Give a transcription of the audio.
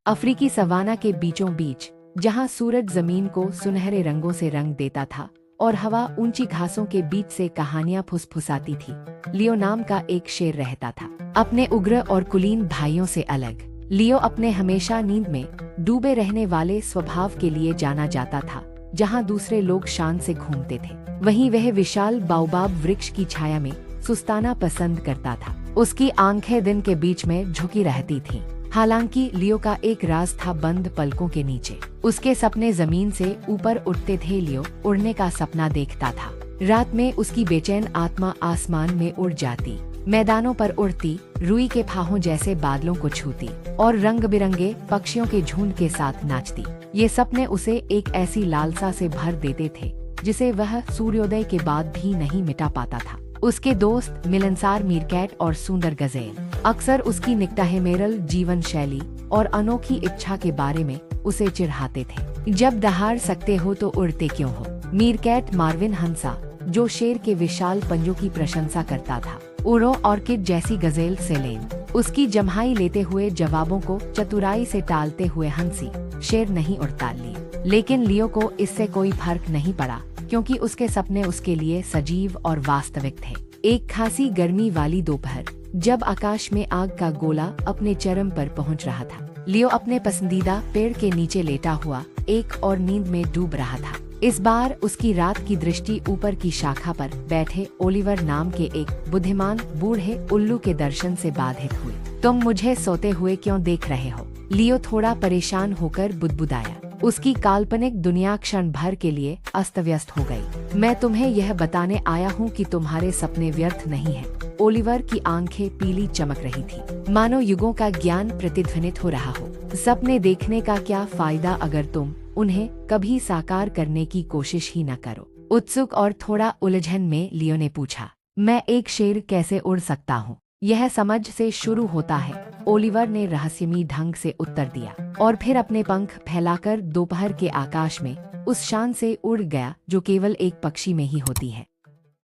अफ्रीकी सवाना के बीचों बीच, जहां सूरज जमीन को सुनहरे रंगों से रंग देता था और हवा ऊंची घासों के बीच से कहानियां फुसफुसाती थी, लियो नाम का एक शेर रहता था। अपने उग्र और कुलीन भाइयों से अलग, लियो अपने हमेशा नींद में डूबे रहने वाले स्वभाव के लिए जाना जाता था। जहां दूसरे लोग शान से घूमते थे, वहीं वह विशाल बाओबाब वृक्ष की छाया में सुस्ताना पसंद करता था। उसकी आंखें दिन के बीच में झुकी रहती थीं। हालांकि लियो का एक राज था बंद पलकों के नीचे। उसके सपने जमीन से ऊपर उठते थे। लियो उड़ने का सपना देखता था। रात में उसकी बेचैन आत्मा आसमान में उड़ जाती, मैदानों पर उड़ती, रुई के फाहों जैसे बादलों को छूती और रंग बिरंगे पक्षियों के झुंड के साथ नाचती। ये सपने उसे एक ऐसी लालसा से भर देते थे जिसे वह सूर्योदय के बाद भी नहीं मिटा पाता था। उसके दोस्त मिलनसार मीरकैट और सुंदर गजेल अक्सर उसकी निकटहमेरल जीवन शैली और अनोखी इच्छा के बारे में उसे चिढ़ाते थे। जब दहाड़ सकते हो तो उड़ते क्यों हो? मीरकैट मार्विन हंसा, जो शेर के विशाल पंजों की प्रशंसा करता था। उड़ो ऑर्किड जैसी गजेल सेलेन उसकी जम्हाई लेते हुए जवाबों को चतुराई से टालते हुए हंसी। शेर नहीं उड़ता ली, लेकिन लियो को इससे कोई फर्क नहीं पड़ा, क्योंकि उसके सपने उसके लिए सजीव और वास्तविक थे। एक खासी गर्मी वाली दोपहर, जब आकाश में आग का गोला अपने चरम पर पहुंच रहा था, लियो अपने पसंदीदा पेड़ के नीचे लेटा हुआ एक और नींद में डूब रहा था। इस बार उसकी रात की दृष्टि ऊपर की शाखा पर बैठे ओलिवर नाम के एक बुद्धिमान बूढ़े उल्लू के दर्शन से बाधित हुई। तुम मुझे सोते हुए क्यों देख रहे हो? लियो थोड़ा परेशान होकर बुदबुदाया। उसकी काल्पनिक दुनिया क्षण भर के लिए अस्त व्यस्त हो गई। मैं तुम्हें यह बताने आया हूँ कि तुम्हारे सपने व्यर्थ नहीं हैं। ओलिवर की आंखें पीली चमक रही थी, मानो युगों का ज्ञान प्रतिध्वनित हो रहा हो। सपने देखने का क्या फायदा अगर तुम उन्हें कभी साकार करने की कोशिश ही न करो? उत्सुक और थोड़ा उलझन में लियो ने पूछा। मैं एक शेर कैसे उड़ सकता हूँ? यह समझ से शुरू होता है, ओलिवर ने रहस्यमयी ढंग से उत्तर दिया, और फिर अपने पंख फैलाकर दोपहर के आकाश में उस शान से उड़ गया जो केवल एक पक्षी में ही होती है।